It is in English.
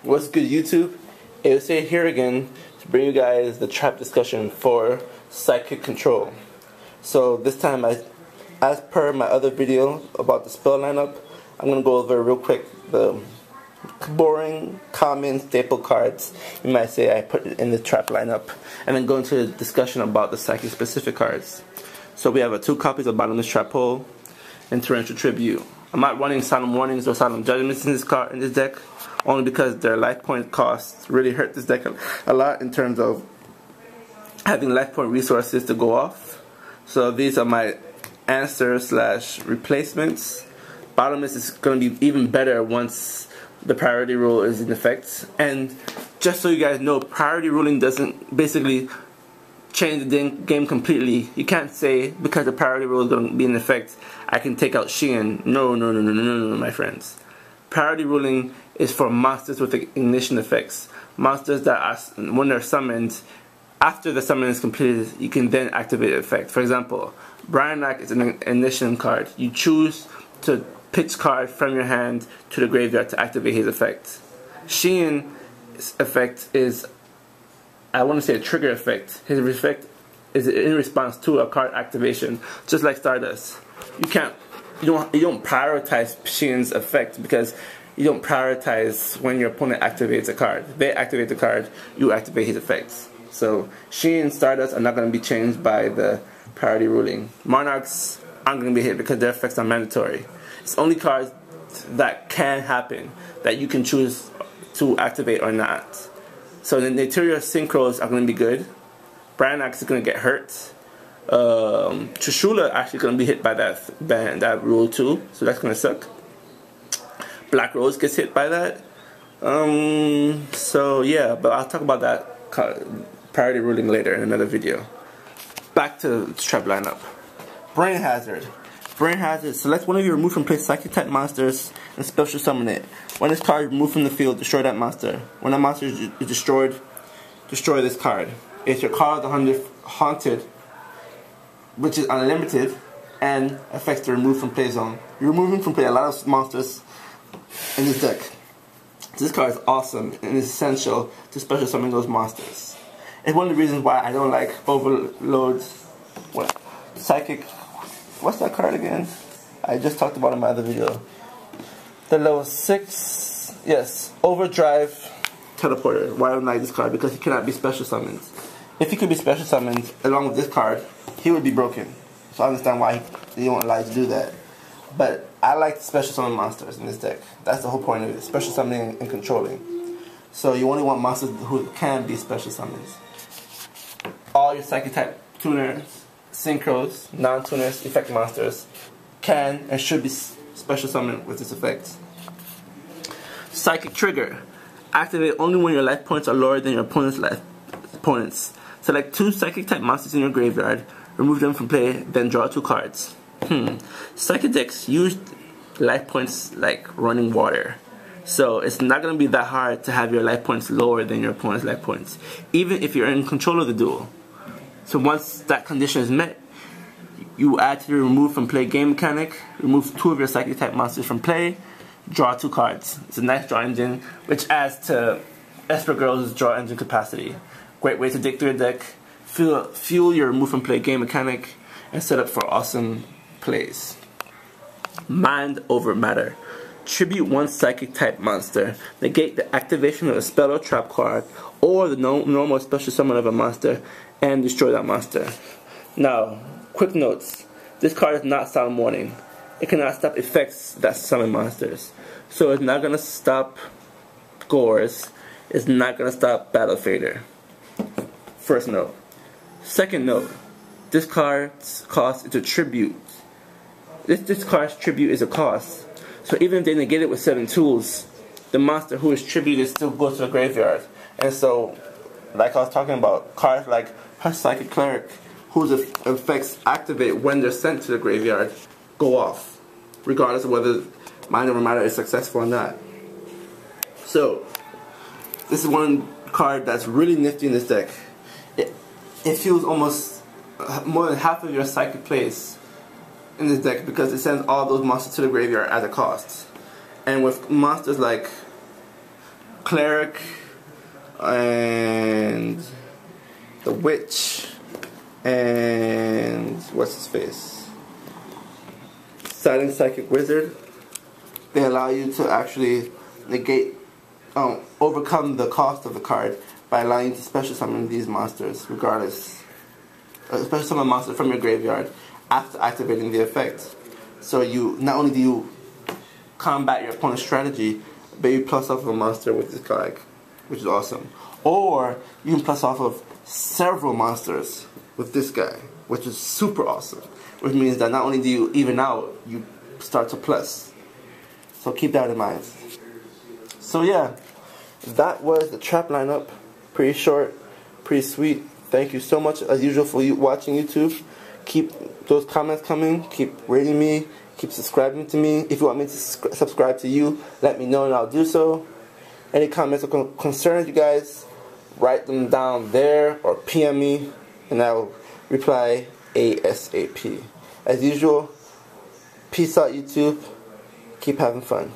What's good, YouTube? AOC here again to bring you guys the trap discussion for Psychic Control. So this time, as per my other video about the spell lineup, I'm going to go over real quick the boring, common, staple cards, you might say, I put in the trap lineup, and then go into a discussion about the Psychic specific cards. So we have 2 copies of Bottomless Trap Hole and Torrential Tribute. I'm not running Solemn Warnings or Solemn Judgments in this deck, only because their life point costs really hurt this deck a lot in terms of having life point resources to go off. So these are my answers / replacements. Bottomless is going to be even better once the priority rule is in effect. And just so you guys know, priority ruling doesn't basically change the game completely. You can't say because the priority rule is going to be in effect, I can take out Shein. No, my friends. Priority ruling is for monsters with ignition effects. Monsters that are, when they're summoned, after the summon is completed, you can then activate the effect. For example, Bryanak is an ignition card. You choose to pitch card from your hand to the graveyard to activate his effect. Shein's effect is, I want to say, a trigger effect. His effect is in response to a card activation, just like Stardust. You don't prioritize Shein's effect because you don't prioritize when your opponent activates a card. They activate the card, you activate his effects. So Shein and Stardust are not going to be changed by the priority ruling. Monarchs aren't going to be hit because their effects are mandatory. It's only cards that can happen that you can choose to activate or not. So the interior Synchros are going to be good. Bryanak is going to get hurt. Trishula actually going to be hit by that rule too, so that's going to suck. Black Rose gets hit by that. So yeah, but I'll talk about that priority ruling later in another video. Back to the trap lineup. Brain Hazard. Brain Hazard. Select one of your removed from play Psychic type monsters and special summon it. When this card is removed from the field, destroy that monster. When that monster is destroyed, destroy this card. If your card is haunted, which is unlimited, and affects the remove from play zone. You're removing from play a lot of monsters in this deck. This card is awesome and is essential to special summon those monsters. It's one of the reasons why I don't like Overload's Psychic. What's that card again? I just talked about it in my other video. The level 6, yes, Overdrive Teleporter. Why don't I like this card? Because he cannot be special summoned. If he could be special summoned along with this card, he would be broken. So I understand why he won't allow you to do that. But I like special summon monsters in this deck. That's the whole point of it. Special summoning and controlling. So you only want monsters who can be special summons. All your Psychic type tuners, Synchros, non-tuners, effect monsters can and should be special summoned with this effect. Psychic Trigger. Activate only when your life points are lower than your opponent's life points. Select 2 Psychic type monsters in your graveyard, remove them from play, then draw 2 cards. Psychic decks use life points like running water. So it's not going to be that hard to have your life points lower than your opponent's life points, even if you're in control of the duel. So once that condition is met, you add to the remove from play game mechanic, remove 2 of your Psychic type monsters from play, draw 2 cards. It's a nice draw engine, which adds to Esper Girl's draw engine capacity. Great way to dig through your deck, fuel your remove from play game mechanic, and set up for awesome plays. Mind over Matter. Tribute 1 Psychic type monster. Negate the activation of a spell or trap card or the normal special summon of a monster and destroy that monster. Now, quick notes. This card is not Solemn Warning. It cannot stop effects that summon monsters. So it's not going to stop Gores. It's not going to stop Battle Fader. First note. Second note. This card's cost is a tribute. This card's tribute is a cost. So even if they negate it with 7 tools, the monster who is tributed still goes to the graveyard. And so, like I was talking about, cards like her Psychic Cleric, whose effects activate when they're sent to the graveyard, go off, regardless of whether Mind Over Matter is successful or not. So, this is one card that's really nifty in this deck. It feels almost more than half of your Psychic plays in this deck because it sends all those monsters to the graveyard at a cost. And with monsters like Cleric, and the Witch, and what's his face? Silent Psychic Wizard. They allow you to actually negate, overcome the cost of the card by allowing you to special summon these monsters, regardless. Special summon a monster from your graveyard after activating the effect. So you not only do you combat your opponent's strategy, but you plus off of a monster with this card, which is awesome. Or you can plus off of several monsters with this guy, which is super awesome. Which means that not only do you even out, you start to plus. So keep that in mind. So yeah, that was the trap lineup. Pretty short, pretty sweet. Thank you so much as usual for you watching YouTube. Keep those comments coming. Keep rating me. Keep subscribing to me. If you want me to subscribe to you, let me know and I'll do so. Any comments or concerns, you guys, write them down there or PM me and I'll reply ASAP. As usual, peace out YouTube. Keep having fun.